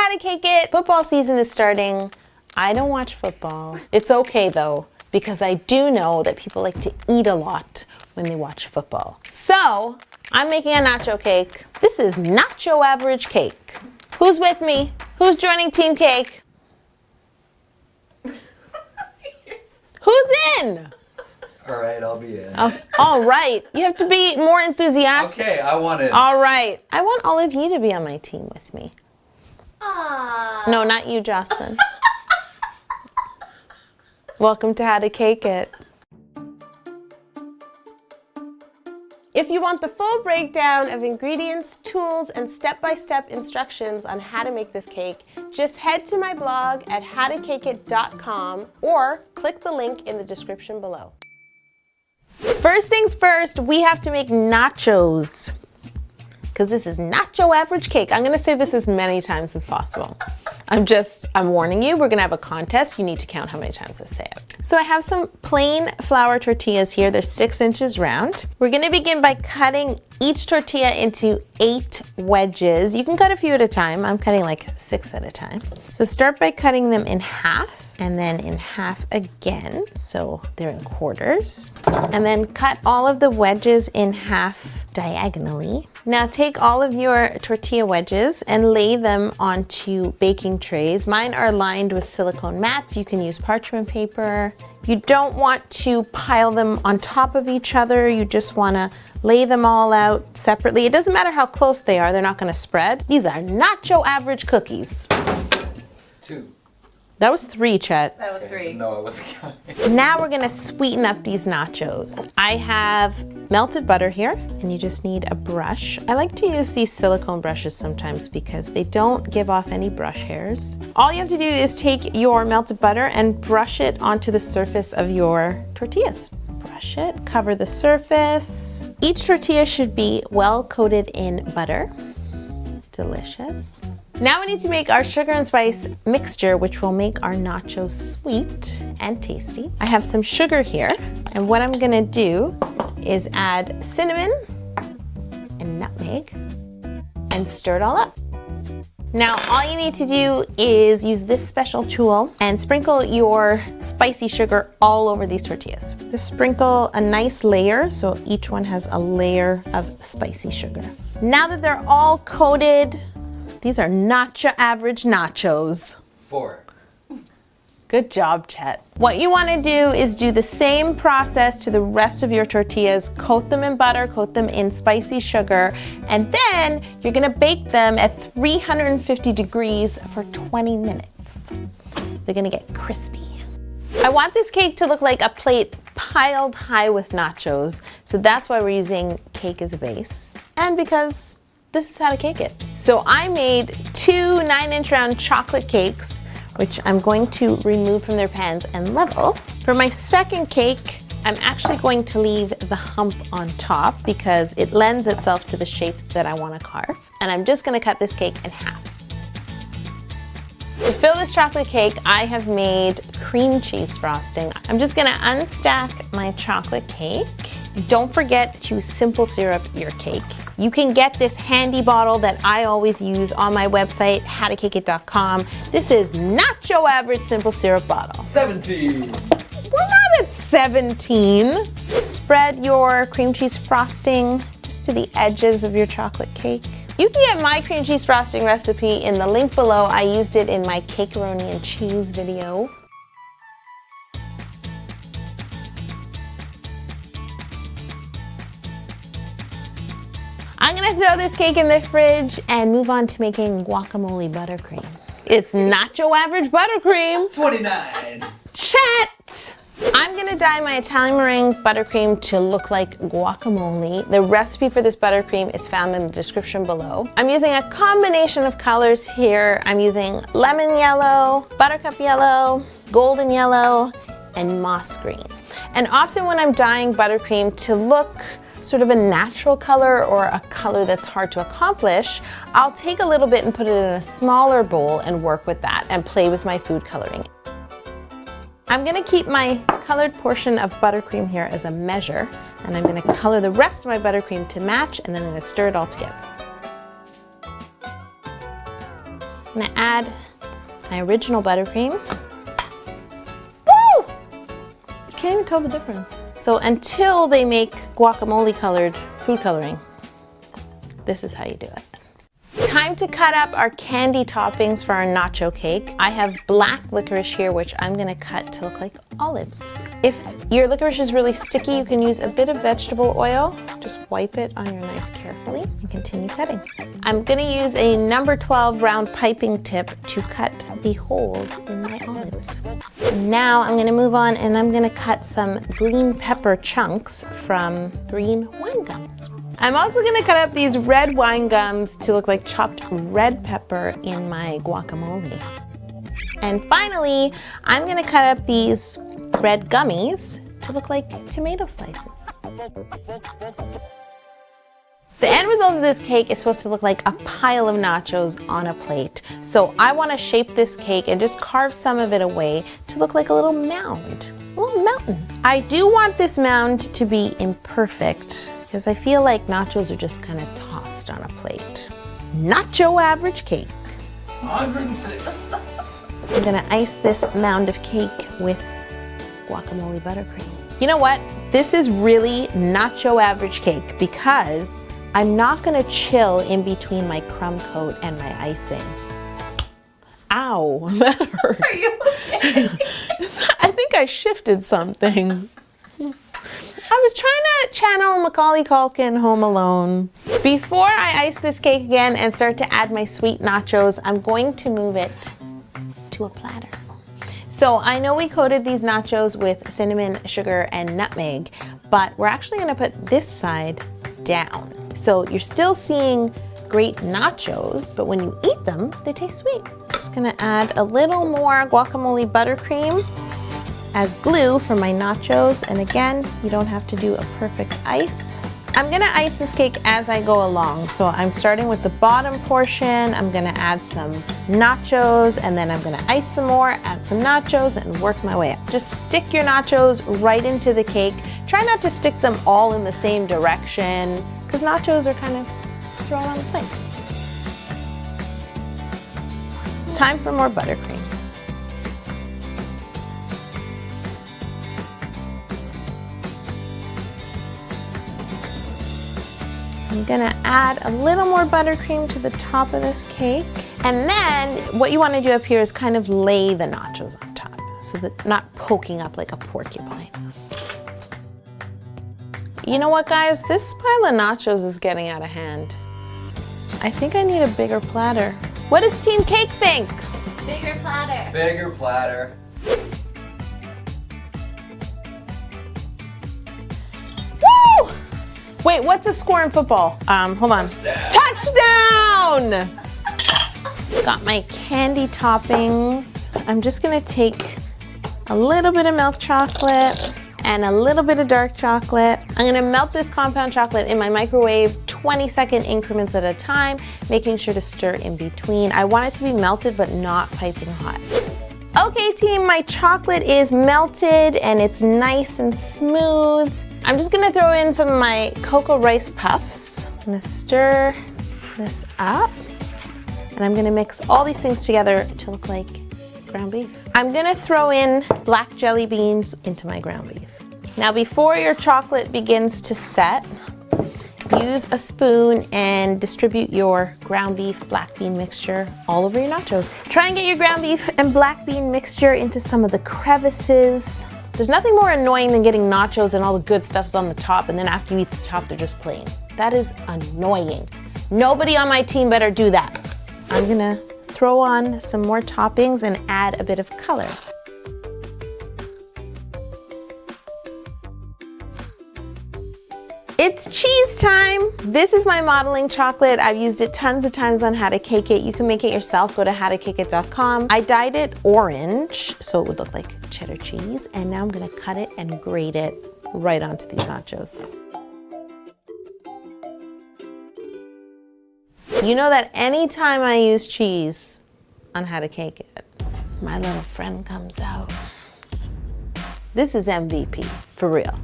How to Cake It. Football season is starting. I don't watch football. It's okay though, because I do know that people like to eat a lot when they watch football. So I'm making a nacho cake. This is nacho average cake. Who's with me? Who's joining Team Cake? Who's in? All right, I'll be in. Oh, all right. You have to be more enthusiastic. Okay, I want it. All right. I want all of you to be on my team with me. Aww. No, not you, Jocelyn. Welcome to How to Cake It. If you want the full breakdown of ingredients, tools, and step-by-step instructions on how to make this cake, just head to my blog at howtocakeit.com or click the link in the description below. First things first, we have to make nachos, because this is nacho average cake. I'm gonna say this as many times as possible. I'm warning you, we're gonna have a contest. You need to count how many times I say it. So I have some plain flour tortillas here. They're 6 inches round. We're gonna begin by cutting each tortilla into 8 wedges. You can cut a few at a time. I'm cutting like 6 at a time. So start by cutting them in half, and then in half again, so they're in quarters. And then cut all of the wedges in half diagonally. Now take all of your tortilla wedges and lay them onto baking trays. Mine are lined with silicone mats. You can use parchment paper. You don't want to pile them on top of each other. You just wanna lay them all out separately. It doesn't matter how close they are, they're not gonna spread. These are nacho average cookies. 2. That was 3, Chet. That was 3. No, I wasn't counting. Now we're gonna sweeten up these nachos. I have melted butter here, and you just need a brush. I like to use these silicone brushes sometimes because they don't give off any brush hairs. All you have to do is take your melted butter and brush it onto the surface of your tortillas. Brush it, cover the surface. Each tortilla should be well coated in butter. Delicious. Now we need to make our sugar and spice mixture, which will make our nachos sweet and tasty. I have some sugar here, and what I'm gonna do is add cinnamon and nutmeg and stir it all up. Now all you need to do is use this special tool and sprinkle your spicy sugar all over these tortillas. Just sprinkle a nice layer so each one has a layer of spicy sugar. Now that they're all coated, these are nacho average nachos. 4. Good job, Chet. What you want to do is do the same process to the rest of your tortillas. Coat them in butter, coat them in spicy sugar, and then you're gonna bake them at 350 degrees for 20 minutes. They're gonna get crispy. I want this cake to look like a plate piled high with nachos, so that's why we're using cake as a base, and because this is how to cake it. So I made 2 9-inch round chocolate cakes, which I'm going to remove from their pans and level. For my second cake, I'm actually going to leave the hump on top because it lends itself to the shape that I want to carve. And I'm just gonna cut this cake in half. To fill this chocolate cake, I have made cream cheese frosting. I'm just gonna unstack my chocolate cake. Don't forget to simple syrup your cake. You can get this handy bottle that I always use on my website, howtocakeit.com. This is nacho average simple syrup bottle. 17. We're not at 17. Spread your cream cheese frosting just to the edges of your chocolate cake. You can get my cream cheese frosting recipe in the link below. I used it in my cakearoni and cheese video. I'm gonna throw this cake in the fridge and move on to making guacamole buttercream. It's nacho average buttercream. 29. Chat! I'm gonna dye my Italian meringue buttercream to look like guacamole. The recipe for this buttercream is found in the description below. I'm using a combination of colors here. I'm using lemon yellow, buttercup yellow, golden yellow, and moss green. And often when I'm dyeing buttercream to look sort of a natural color or a color that's hard to accomplish, I'll take a little bit and put it in a smaller bowl and work with that and play with my food coloring. I'm gonna keep my colored portion of buttercream here as a measure, and I'm gonna color the rest of my buttercream to match, and then I'm gonna stir it all together. I'm gonna add my original buttercream. Woo! You can't even tell the difference. So until they make guacamole colored food coloring, this is how you do it. Time to cut up our candy toppings for our nacho cake. I have black licorice here, which I'm gonna cut to look like olives. If your licorice is really sticky, you can use a bit of vegetable oil. Just wipe it on your knife carefully and continue cutting. I'm gonna use a number 12 round piping tip to cut the holes in my olives. Now I'm gonna move on and I'm gonna cut some green pepper chunks from green wine gums. I'm also gonna cut up these red wine gums to look like chopped red pepper in my guacamole. And finally, I'm gonna cut up these red gummies to look like tomato slices. The end result of this cake is supposed to look like a pile of nachos on a plate. So I wanna shape this cake and just carve some of it away to look like a little mound, a little mountain. I do want this mound to be imperfect because I feel like nachos are just kind of tossed on a plate. Nacho average cake. 106. I'm gonna ice this mound of cake with guacamole buttercream. You know what? This is really nacho average cake because I'm not gonna chill in between my crumb coat and my icing. Ow, that hurt. Are you okay? I think I shifted something. I was trying to channel Macaulay Culkin Home Alone. Before I ice this cake again and start to add my sweet nachos, I'm going to move it to a platter. So I know we coated these nachos with cinnamon, sugar, and nutmeg, but we're actually gonna put this side down. So you're still seeing great nachos, but when you eat them, they taste sweet. Just gonna add a little more guacamole buttercream as glue for my nachos. And again, you don't have to do a perfect ice. I'm gonna ice this cake as I go along. So I'm starting with the bottom portion. I'm gonna add some nachos and then I'm gonna ice some more, add some nachos and work my way up. Just stick your nachos right into the cake. Try not to stick them all in the same direction because nachos are kind of thrown on the plate. Time for more buttercream. I'm gonna add a little more buttercream to the top of this cake. And then what you wanna do up here is kind of lay the nachos on top so that not poking up like a porcupine. You know what, guys? This pile of nachos is getting out of hand. I think I need a bigger platter. What does Team Cake think? Bigger platter. Bigger platter. Woo! Wait, what's the score in football? Hold on. Touchdown! Got my candy toppings. I'm just gonna take a little bit of milk chocolate and a little bit of dark chocolate. I'm gonna melt this compound chocolate in my microwave 20-second increments at a time, making sure to stir in between. I want it to be melted but not piping hot. Okay team, my chocolate is melted and it's nice and smooth. I'm just gonna throw in some of my cocoa rice puffs. I'm gonna stir this up and I'm gonna mix all these things together to look like ground beef. I'm gonna throw in black jelly beans into my ground beef. Now before your chocolate begins to set, use a spoon and distribute your ground beef black bean mixture all over your nachos. Try and get your ground beef and black bean mixture into some of the crevices. There's nothing more annoying than getting nachos and all the good stuff's on the top and then after you eat the top, they're just plain. That is annoying. Nobody on my team better do that. I'm gonna throw on some more toppings and add a bit of color. It's cheese time! This is my modeling chocolate. I've used it tons of times on How to Cake It. You can make it yourself. Go to howtocakeit.com. I dyed it orange so it would look like cheddar cheese. And now I'm gonna cut it and grate it right onto these nachos. You know that anytime I use cheese on How to Cake It, my little friend comes out. This is MVP, for real.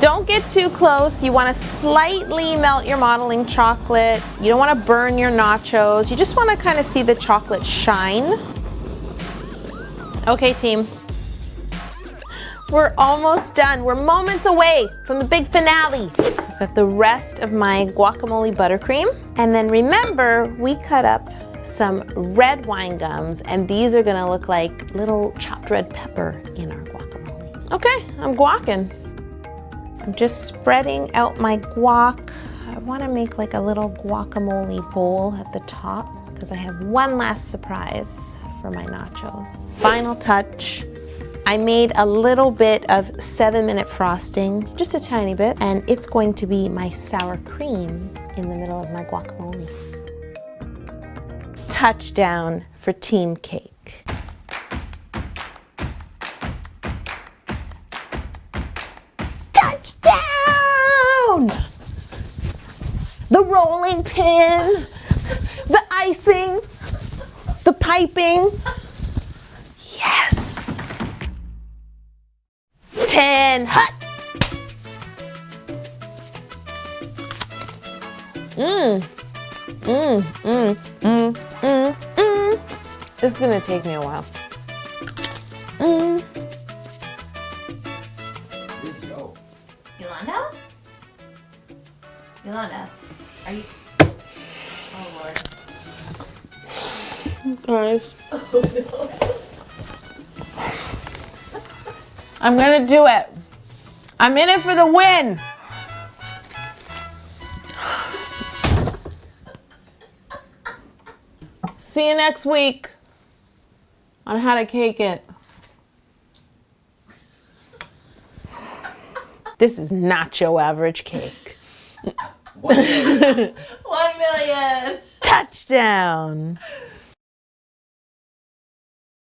Don't get too close. You want to slightly melt your modeling chocolate. You don't want to burn your nachos. You just want to kind of see the chocolate shine. Okay, team. We're almost done. We're moments away from the big finale. I've got the rest of my guacamole buttercream. And then remember, we cut up some red wine gums, and these are gonna look like little chopped red pepper in our guacamole. Okay, I'm guacking. I'm just spreading out my guac. I wanna make like a little guacamole bowl at the top because I have one last surprise for my nachos. Final touch. I made a little bit of 7-minute frosting, just a tiny bit, and it's going to be my sour cream in the middle of my guacamole. Touchdown for Team Cake. Touchdown! The rolling pin, the icing, the piping. Yes! 10 hut. This is gonna take me a while. Yolanda? Yolanda, are you? Oh Lord. Guys. Oh no. I'm gonna do it. I'm in it for the win. See you next week on how to cake it. This is not your average cake. 1 million. 1 million. Touchdown.